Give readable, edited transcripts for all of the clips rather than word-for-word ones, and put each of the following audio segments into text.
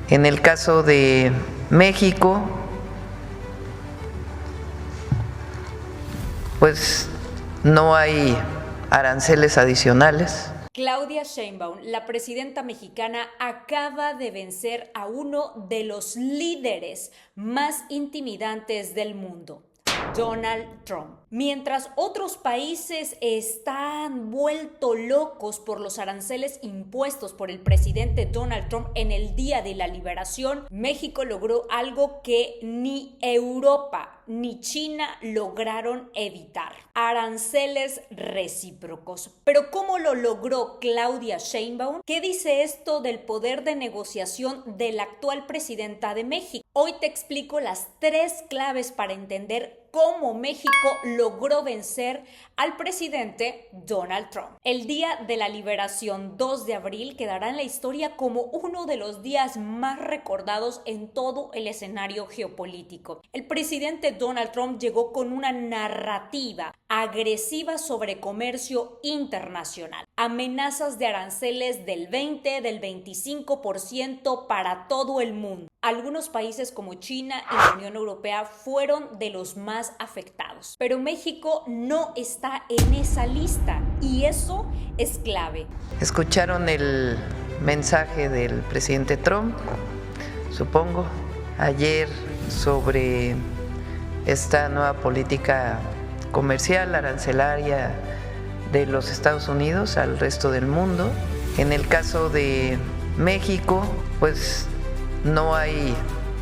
En el caso de México, pues no hay aranceles adicionales. Claudia Sheinbaum, la presidenta mexicana, acaba de vencer a uno de los líderes más intimidantes del mundo, Donald Trump. Mientras otros países están vueltos locos por los aranceles impuestos por el presidente Donald Trump en el Día de la Liberación, México logró algo que ni Europa ni China lograron evitar: aranceles recíprocos. Pero ¿cómo lo logró Claudia Sheinbaum? ¿Qué dice esto del poder de negociación de la actual presidenta de México? Hoy te explico las 3 claves para entender cómo México logró vencer al presidente Donald Trump. El Día de la Liberación, 2 de abril, quedará en la historia como uno de los días más recordados en todo el escenario geopolítico. El presidente Donald Trump llegó con una narrativa agresiva sobre comercio internacional, amenazas de aranceles del 20, del 25% para todo el mundo. Algunos países como China y la Unión Europea fueron de los más afectados, pero México no está en esa lista y eso es clave. Escucharon el mensaje del presidente Trump, supongo, ayer sobre esta nueva política comercial, arancelaria de los Estados Unidos al resto del mundo. En el caso de México, pues no hay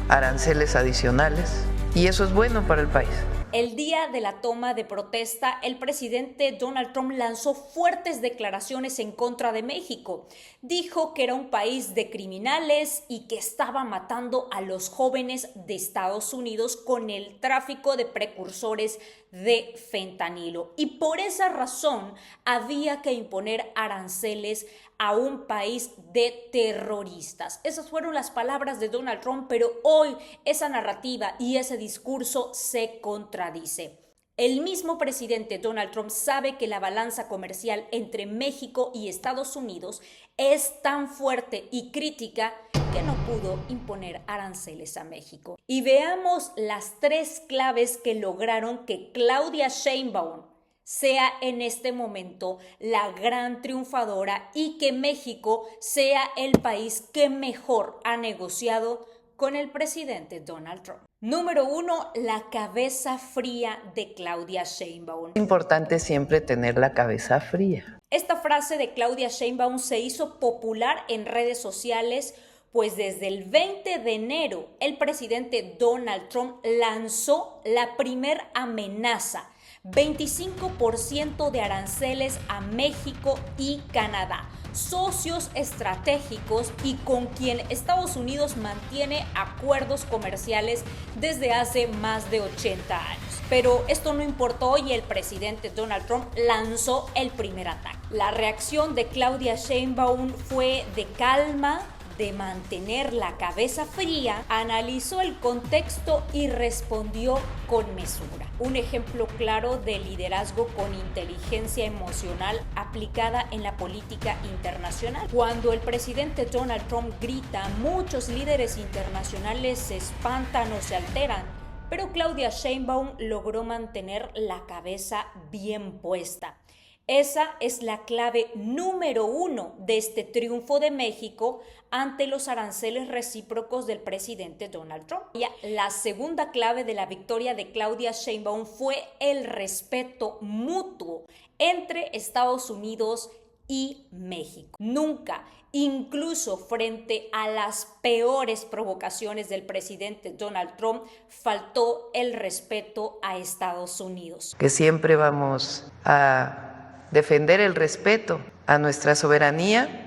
aranceles adicionales y eso es bueno para el país. El día de la toma de protesta, el presidente Donald Trump lanzó fuertes declaraciones en contra de México. Dijo que era un país de criminales y que estaba matando a los jóvenes de Estados Unidos con el tráfico de precursores de fentanilo. Y por esa razón había que imponer aranceles a un país de terroristas. Esas fueron las palabras de Donald Trump, pero hoy esa narrativa y ese discurso se contradice. El mismo presidente Donald Trump sabe que la balanza comercial entre México y Estados Unidos es tan fuerte y crítica que no pudo imponer aranceles a México. Y veamos las 3 claves que lograron que Claudia Sheinbaum sea en este momento la gran triunfadora y que México sea el país que mejor ha negociado con el presidente Donald Trump. Número 1, la cabeza fría de Claudia Sheinbaum. Es importante siempre tener la cabeza fría. Esta frase de Claudia Sheinbaum se hizo popular en redes sociales, pues desde el 20 de enero el presidente Donald Trump lanzó la primera amenaza: 25% de aranceles a México y Canadá, socios estratégicos y con quien Estados Unidos mantiene acuerdos comerciales desde hace más de 80 años. Pero esto no importó y el presidente Donald Trump lanzó el primer ataque. La reacción de Claudia Sheinbaum fue de calma, de mantener la cabeza fría, analizó el contexto y respondió con mesura. Un ejemplo claro de liderazgo con inteligencia emocional aplicada en la política internacional. Cuando el presidente Donald Trump grita, muchos líderes internacionales se espantan o se alteran, pero Claudia Sheinbaum logró mantener la cabeza bien puesta. Esa es la clave número 1 de este triunfo de México ante los aranceles recíprocos del presidente Donald Trump. La segunda clave de la victoria de Claudia Sheinbaum fue el respeto mutuo entre Estados Unidos y México. Nunca, incluso frente a las peores provocaciones del presidente Donald Trump, faltó el respeto a Estados Unidos. Que siempre vamos a defender el respeto a nuestra soberanía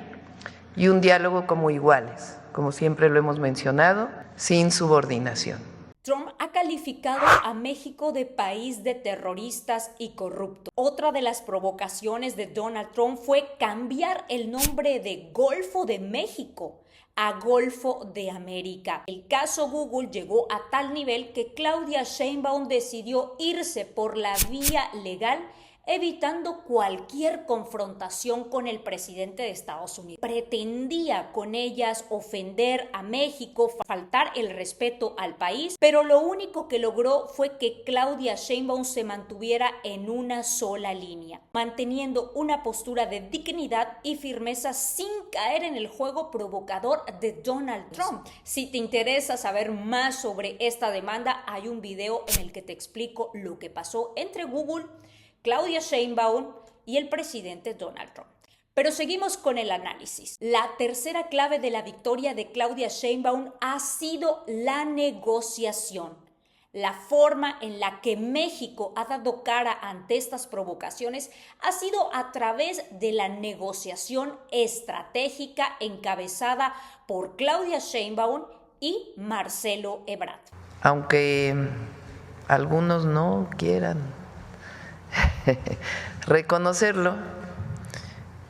y un diálogo como iguales, como siempre lo hemos mencionado, sin subordinación. Trump ha calificado a México de país de terroristas y corrupto. Otra de las provocaciones de Donald Trump fue cambiar el nombre de Golfo de México a Golfo de América. El caso Google llegó a tal nivel que Claudia Sheinbaum decidió irse por la vía legal evitando cualquier confrontación con el presidente de Estados Unidos. Pretendía con ellas ofender a México, faltar el respeto al país, pero lo único que logró fue que Claudia Sheinbaum se mantuviera en una sola línea, manteniendo una postura de dignidad y firmeza sin caer en el juego provocador de Donald Trump. Si te interesa saber más sobre esta demanda, hay un video en el que te explico lo que pasó entre Google, Claudia Sheinbaum y el presidente Donald Trump. Pero seguimos con el análisis. La tercera clave de la victoria de Claudia Sheinbaum ha sido la negociación. La forma en la que México ha dado cara ante estas provocaciones ha sido a través de la negociación estratégica encabezada por Claudia Sheinbaum y Marcelo Ebrard. Aunque algunos no quieran reconocerlo,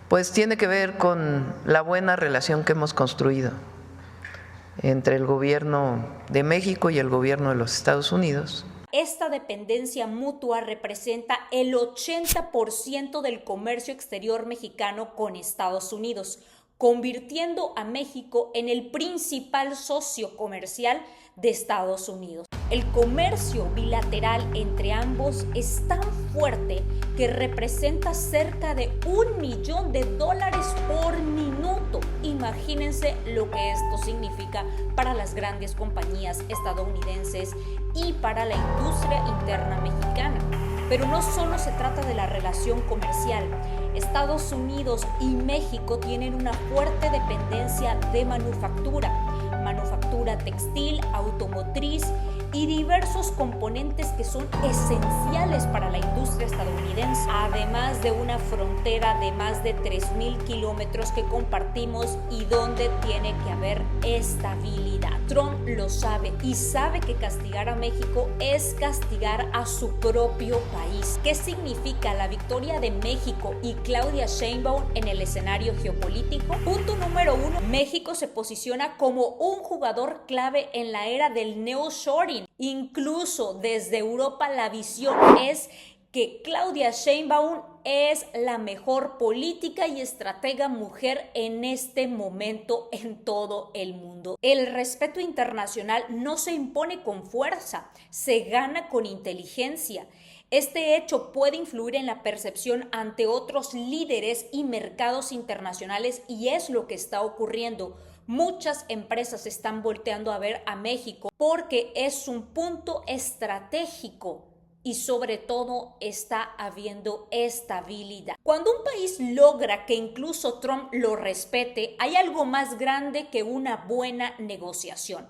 pues tiene que ver con la buena relación que hemos construido entre el gobierno de México y el gobierno de los Estados Unidos. Esta dependencia mutua representa el 80% del comercio exterior mexicano con Estados Unidos, convirtiendo a México en el principal socio comercial de Estados Unidos. El comercio bilateral entre ambos es tan fuerte que representa cerca de $1 millón por minuto. Imagínense lo que esto significa para las grandes compañías estadounidenses y para la industria interna mexicana. Pero no solo se trata de la relación comercial. Estados Unidos y México tienen una fuerte dependencia de manufactura textil, automotriz y diversos componentes que son esenciales para la industria estadounidense, además de una frontera de más de 3,000 kilómetros que compartimos y donde tiene que haber estabilidad. Trump lo sabe y sabe que castigar a México es castigar a su propio país. ¿Qué significa la victoria de México y Claudia Sheinbaum en el escenario geopolítico? Punto número 1. México se posiciona como un jugador clave en la era del nearshoring. Incluso desde Europa la visión es que Claudia Sheinbaum es la mejor política y estratega mujer en este momento en todo el mundo. El respeto internacional no se impone con fuerza, se gana con inteligencia. Este hecho puede influir en la percepción ante otros líderes y mercados internacionales y es lo que está ocurriendo. Muchas empresas están volteando a ver a México porque es un punto estratégico y sobre todo está habiendo estabilidad. Cuando un país logra que incluso Trump lo respete, hay algo más grande que una buena negociación.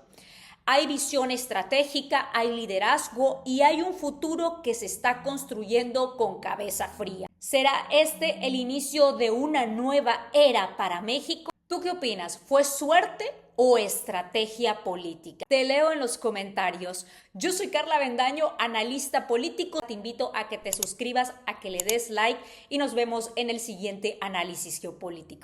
Hay visión estratégica, hay liderazgo y hay un futuro que se está construyendo con cabeza fría. ¿Será este el inicio de una nueva era para México? ¿Tú qué opinas? ¿Fue suerte o estrategia política? Te leo en los comentarios. Yo soy Carla Avendaño, analista político. Te invito a que te suscribas, a que le des like y nos vemos en el siguiente análisis geopolítico.